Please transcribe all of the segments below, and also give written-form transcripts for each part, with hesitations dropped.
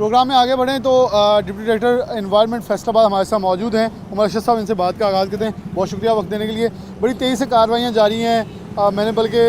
Programme में आगे बढ़ें तो डिप्टी डायरेक्टर एनवायरनमेंट फैसलाबाद हमारे साथ मौजूद हैं। उमर अरशद साहब, इनसे बात का आगाज़ करते हैं। बहुत शुक्रिया वक्त देने के लिए। बड़ी तेज़ी से कार्रवाइयाँ जारी हैं। मैंने बल्कि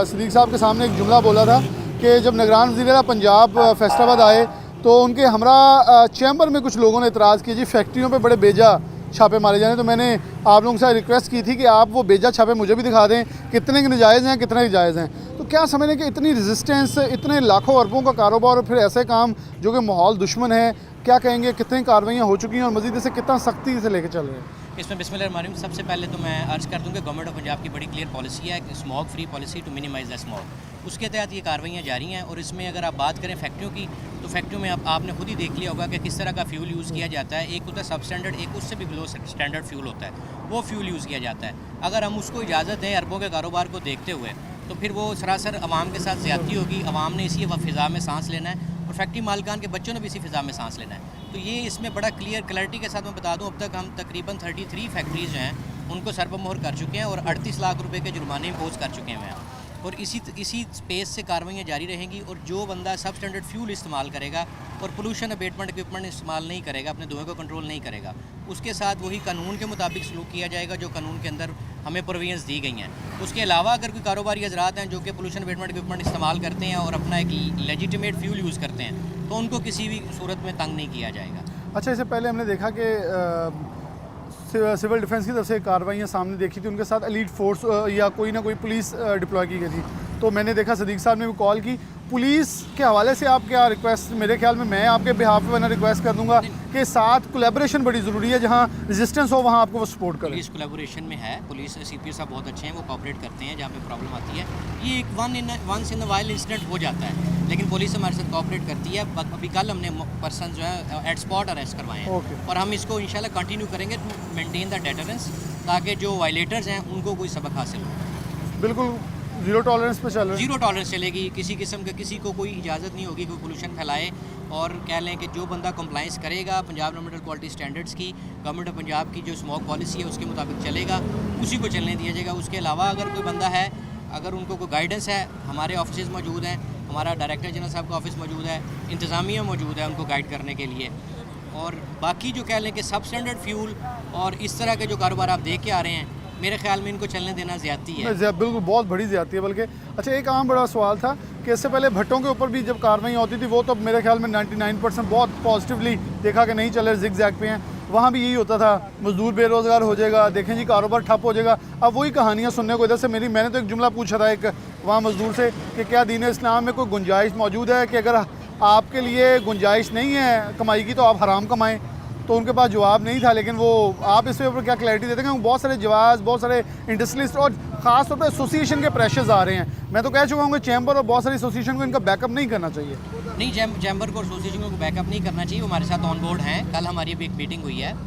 सदीक साहब के सामने एक जुमला बोला था कि जब निगरान वज़ीर पंजाब फैसलाबाद आए तो उनके हमरा चैम्बर में कुछ लोगों ने इतराज़ किया जी फैक्ट्रियों पर बड़े बेजा छापे मारे जाने। तो मैंने आप लोगों से रिक्वेस्ट की थी कि आप वो बेजा छापे मुझे भी दिखा दें, कितने के नाजायज़ हैं कितने के जायज़ हैं। तो क्या समझें कि इतनी रेजिस्टेंस, इतने लाखों अरबों का कारोबार और फिर ऐसे काम जो कि माहौल दुश्मन है, क्या कहेंगे कितनी कार्रवाइयाँ हो चुकी हैं और मज़ीद इसे कितना सख्ती से लेकर चल रहे हैं? इसमें बिस्मिल्लाहिर्रहमानिर्रहीम, सबसे पहले तो मैं अर्ज़ कर दूँ कि गवर्नमेंट ऑफ पंजाब की बड़ी क्लियर पॉलिसी है, smog free policy to minimise the smog. उसके तहत ये कार्रवाइयाँ जारी हैं। और इसमें अगर आप बात करें फैक्ट्रियों की, तो फैक्ट्रियों में आपने खुद ही देख लिया होगा कि किस तरह का फ्यूल यूज़ किया जाता है। एक होता है सब स्टैंडर्ड, एक उससे भी बिलो स्टैंडर्ड फ्यूल होता है, वो फ्यूल यूज़ किया जाता है। अगर हम उसको इजाज़त दें अरबों के कारोबार को देखते हुए, तो फिर वो सरासर अवाम के साथ ज़्यादती होगी। अवाम ने इसी फ़िज़ा में सांस लेना है और फैक्ट्री मालिकान के बच्चों ने भी इसी फ़िज़ा में सांस लेना है। तो ये इसमें बड़ा क्लैरिटी के साथ मैं बता दूं, अब तक हम तकरीबन 33 फैक्ट्रीज़ जो हैं उनको सरबमोहर कर चुके हैं और 38 लाख रुपए के जुर्माने इम्पोज कर चुके हैं। और इसी स्पेस से कार्रवाइयाँ जारी रहेंगी। और जो बंदा सब स्टैंडर्ड फ्यूल इस्तेमाल करेगा और पोल्यूशन अबेटमेंट इक्विपमेंट इस्तेमाल नहीं करेगा, अपने धुएँ को कंट्रोल नहीं करेगा, उसके साथ वही कानून के मुताबिक सलूक किया जाएगा जो कानून के अंदर हमें प्रोविजंस दी गई हैं। उसके अलावा अगर कोई कारोबारी हजरात हैं जो कि पोल्यूशन अबेटमेंट इक्विपमेंट इस्तेमाल करते हैं और अपना एक लेजिटिमेट फ्यूल यूज़ करते हैं, तो उनको किसी भी सूरत में तंग नहीं किया जाएगा। अच्छा, इससे पहले हमने देखा कि सिविल डिफेंस की तरफ से कार्रवाइयाँ सामने देखी थी, उनके साथ एलीट फोर्स या कोई ना कोई पुलिस डिप्लॉय की गई थी। तो मैंने देखा सदीक साहब ने भी कॉल की पुलिस के हवाले से। आप क्या रिक्वेस्ट, मेरे ख्याल में मैं आपके बिहाफ पे रिक्वेस्ट कर दूंगा कि साथ कोलैबोरेशन बड़ी ज़रूरी है, जहाँ रेजिस्टेंस हो वहाँ आपको वो सपोर्ट करें। पुलिस कोलैबोरेशन में है, पुलिस CP साहब बहुत अच्छे हैं, वो कोऑपरेट करते हैं जहाँ पे प्रॉब्लम आती है। ये एक once in a while incident हो जाता है, लेकिन पुलिस हमारे साथ कोऑपरेट करती है। अभी कल हमने पर्सन जो है एट स्पॉट अरेस्ट करवाए हैं और हम इसको इंशाल्लाह कंटिन्यू करेंगे टू मेंटेन द डेटरेंस, ताकि जो वायलेटर्स हैं उनको कोई सबक हासिल हो। बिल्कुल जीरो टॉलरेंस पे चल रहा है। जीरो टॉलरेंस चलेगी। किसी किस्म के किसी को कोई इजाज़त नहीं होगी कोई पोल्यूशन फैलाए। और कह लें कि जो बंदा कंप्लाइंस करेगा पंजाब एनवायरमेंटल क्वालिटी स्टैंडर्ड्स की, गवर्नमेंट ऑफ पंजाब की जो स्मॉग पॉलिसी है उसके मुताबिक चलेगा, उसी को चलने दिया जाएगा। उसके अलावा अगर कोई बंदा है, अगर उनको कोई गाइडेंस है, हमारे ऑफिस मौजूद हैं, हमारा डायरेक्टर जनरल साहब का ऑफिस मौजूद है, इंतज़ामिया मौजूद है उनको गाइड करने के लिए। और बाकी जो कह लें कि सब स्टैंडर्ड फ्यूल और इस तरह के जो कारोबार आप देख के आ रहे हैं, मेरे ख्याल में इनको चलने देना ज़्यादती है। बिल्कुल बहुत बड़ी ज़्यादती है बल्कि। अच्छा, एक आम बड़ा सवाल था कि इससे पहले भट्टों के ऊपर भी जब कार्रवाई होती थी, वो तो मेरे ख्याल में 99% बहुत पॉजिटिवली देखा कि नहीं चले, जिग जैग पे हैं। वहाँ भी यही होता था, मजदूर बेरोज़गार हो जाएगा, देखें जी कारोबार ठप हो जाएगा। अब वही कहानियाँ सुनने को इधर से मैंने तो एक जुमला पूछा था एक वहाँ मजदूर से कि क्या दीन इस्लाम में कोई गुंजाइश मौजूद है कि अगर आपके लिए गुंजाइश नहीं है कमाई की तो आप हराम कमाएँ। तो उनके पास जवाब नहीं था, लेकिन वो आप इस ऊपर क्या क्लैरिटी देते हैं? बहुत सारे जवाब, बहुत सारे इंडस्ट्रियलिस्ट और ख़ास तौर पर एसोसिएशन के प्रेशर्स आ रहे हैं। मैं तो कह चुका हूँ कि चैम्बर और बहुत सारी एसोसिएशन को इनका बैकअप नहीं करना चाहिए। नहीं, चैम्बर को एसोसिएशन को बैकअप नहीं करना चाहिए, वो हमारे साथ ऑन बोर्ड हैं। कल हमारी भी एक मीटिंग हुई है,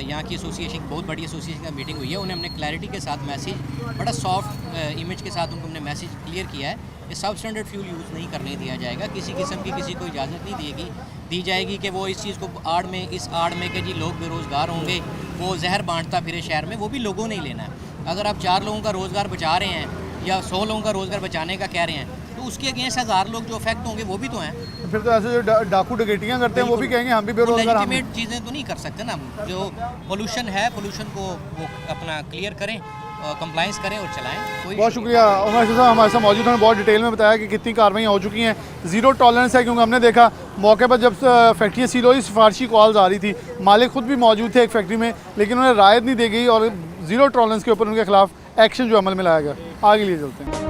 यहाँ की एसोसिएशन, बहुत बड़ी एसोसिएशन का मीटिंग हुई है। उन्हें हमने क्लैरिटी के साथ मैसेज, बड़ा सॉफ्ट इमेज के साथ उनको हमने मैसेज क्लियर किया है कि सब स्टैंडर्ड फ्यूल यूज़ नहीं करने दिया जाएगा। किसी किस्म की किसी को इजाज़त नहीं दी जाएगी कि वो इस चीज़ को आड़ में, इस आड़ में कि जी लोग बेरोज़गार होंगे, वो जहर बांटता फिरे शहर में, वो भी लोगों ने ही लेना है। अगर आप 4 लोगों का रोज़गार बचा रहे हैं या 100 लोगों का रोज़गार बचाने का कह रहे हैं, तो उसके अगेंस्ट 1000 लोग जो अफेक्ट होंगे वो भी तो हैं। फिर तो ऐसे जो डाकू डकैतियाँ करते हैं वो भी कहेंगे हम भी बेरोज़गार। लेजिटिमेट चीज़ें तो नहीं कर सकते ना। जो पोल्यूशन है, पोल्यूशन को वो अपना क्लियर करें, कंप्लाइंस करें और चलाएं। बहुत शुक्रिया उमर अरशद साहब हमारे साथ मौजूद हैं, बहुत डिटेल में बताया कि कितनी कार्रवाइयाँ हो चुकी हैं। ज़ीरो टॉलरेंस है, क्योंकि हमने देखा मौके पर जब फैक्ट्री सील हुई सिफारशी कॉल्स आ रही थी, मालिक खुद भी मौजूद थे एक फैक्ट्री में, लेकिन उन्हें रायत नहीं दी गई और ज़ीरो टॉलरेंस के ऊपर उनके खिलाफ एक्शन जो अमल में लाया गया। आगे लिए चलते हैं।